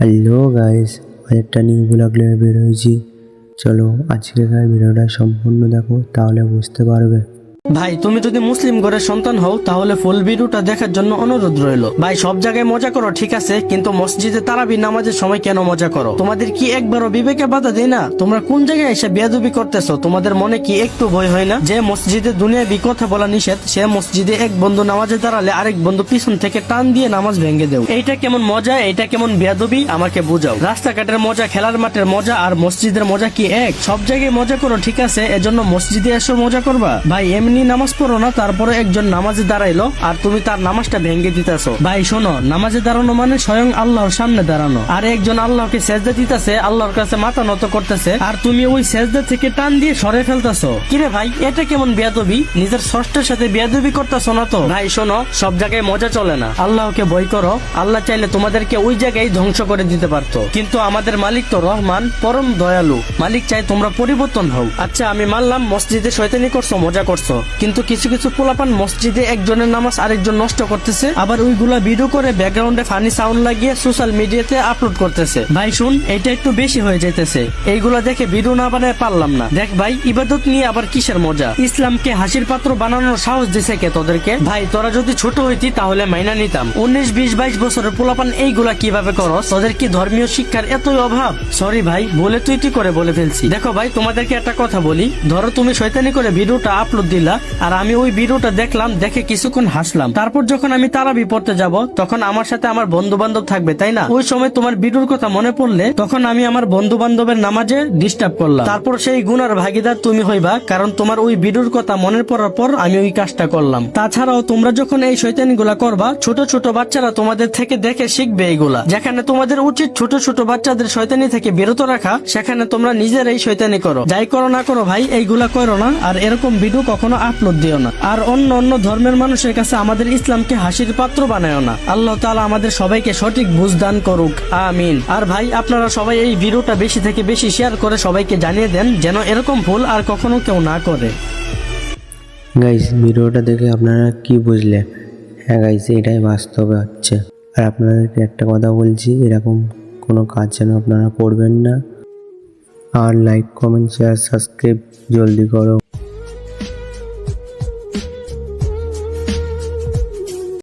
Hello guys, একটা new blog নিয়ে বের হয়েছি। চলো আজকের ভিডিওটা সম্পূর্ণ দেখো, তাহলে বুঝতে পারবে। ভাই তুমি যদি মুসলিম ঘরের সন্তান হও তাহলে ফুল ভিডিওটা দেখার জন্য অনুরোধ রইল। ভাই সব জায়গায় মজা করো ঠিক আছে, কিন্তু মসজিদে তারাবি নামাজের সময় কেন মজা করো? তোমাদের কি একবারও বিবেকে বাধা দেয় না? তোমরা কোন জায়গায় এসে বেয়াদবি করতেছো? তোমাদের মনে কি একটু ভয় হয় না যে মসজিদে দুনিয়াবি কথা বলা নিষেধ? সে মসজিদে এক বন্ধু নামাজে দাঁড়ালে আরেক বন্ধু পিছন থেকে টান দিয়ে নামাজ ভেঙে দেও। এইটা কেমন মজা? এটা কেমন বেয়াদবি? আমাকে বুঝাও। রাস্তাঘাটের মজা, খেলার মাঠের মজা আর মসজিদের মজা কি এক? সব জায়গায় মজা করো ঠিক আছে, এজন্য মসজিদে এসে মজা করবা? ভাই এমনি নামাজ পড়ো না, তারপরে একজন নামাজে দাঁড়াইলো আর তুমি তার নামাজটা ভেঙে দিতেছো। ভাই শোনো, নামাজে দাঁড়ানো মানে স্বয়ং আল্লাহর সামনে দাঁড়ানো, আর একজন আল্লাহকে সেজদা দিতেছে, আল্লাহর কাছে মাথা নত করতেছে, আর তুমি ওই সেজদা থেকে টান দিয়ে সরে ফেলতেছো। কিরে ভাই, এটা কেমন বেয়াদবি? নিজের ষষ্ঠের সাথে বেয়াদবি করতেছো না তো? ভাই শোনো, সব জায়গায় মজা চলে না, আল্লাহকে ভয় করো। আল্লাহ চাইলে তোমাদেরকে ওই জায়গায় ধ্বংস করে দিতে পারতো, কিন্তু আমাদের মালিক তো রহমান, পরম দয়ালু। মালিক চাই তোমরা পরিবর্তন হও। আচ্ছা আমি মানলাম মসজিদে শয়তানি করছো, মজা করছো, কিন্তু কিছু কিছু পোলাপান মসজিদে একজনের নামাজ আরেকজন নষ্ট করতেছে, আবার ওইগুলা ভিডিও করে ব্যাকগ্রাউন্ডে ফানি সাউন্ড লাগিয়ে সোশ্যাল মিডিয়াতে আপলোড করতেছে। ভাই শুন, এটা একটু বেশি হয়ে যাইতেছে। এইগুলা দেখে ভিডিও না বানায় পারলাম না। দেখ ভাই, ইবাদত নিয়ে আবার কিসের মজা? ইসলামকে হাসির পাত্র বানানোর সাহস দিছে কে তোদেরকে? ভাই তোরা যদি ছোট হইতি তাহলে মাইনা নিতাম। 19, 20, 22 বছরের পোলাপান এইগুলা কিভাবে করো? তোদের কি ধর্মীয় শিক্ষার এতই অভাব? সরি ভাই, বলে তুই করে বলে ফেলছি। দেখো ভাই, তোমাদেরকে একটা কথা বলি, ধরো তুমি শয়তানি করে ভিডিওটা আপলোড দিলা, আর আমি ওই ভিডিওটা দেখলাম, দেখে কিছুক্ষণ হাসলাম, তারপর যখন আমি তারাবি পড়তে যাব তখন আমার সাথে আমার বন্ধু বান্ধব থাকবে, তাই না? ওই সময় তোমার ভিডিওর কথা মনে পড়লে তখন আমি আমার বন্ধু বান্ধবের নামাজে ডিস্টার্ব করলাম, তারপর সেই গুনার ভাগিদার তুমি হইবা, কারণ তোমার ওই ভিডিওর কথা মনে পড়ার পর আমি ওই কাজটা করলাম। তাছাড়াও তোমরা যখন এই শয়তানিগুলা করবা, ছোট ছোট বাচ্চারা তোমাদের থেকে দেখে শিখবে এইগুলা। যেখানে তোমাদের উচিত ছোট ছোট বাচ্চাদের শয়তানি থেকে বিরত রাখা, সেখানে তোমরা নিজেরাই শয়তানি করো। যাই করো না করো ভাই, এইগুলা করো না, আর এরকম ভিডিও কখনো আপলোড দিও না, আর অন্য অন্য ধর্মের মানুষের কাছে আমাদের ইসলামকে হাসির পাত্র বানায় না। আল্লাহ তাআলা আমাদের সবাইকে সঠিক বুঝ দান করুক, আমিন। আর ভাই আপনারা সবাই এই ভিডিওটা বেশি থেকে বেশি শেয়ার করে সবাইকে জানিয়ে দেন, যেন এরকম ভুল আর কখনো কেউ না করে। গাইস, ভিডিওটা দেখে আপনারা কি বুঝলে? হ্যাঁ গাইস, এটাই বাস্তবে হচ্ছে। আর আপনাদেরকে একটা কথা বলছি, এরকম কোনো কাজ যেন আপনারা করবেন না। আর লাইক, কমেন্ট, শেয়ার, সাবস্ক্রাইব জলদি করো।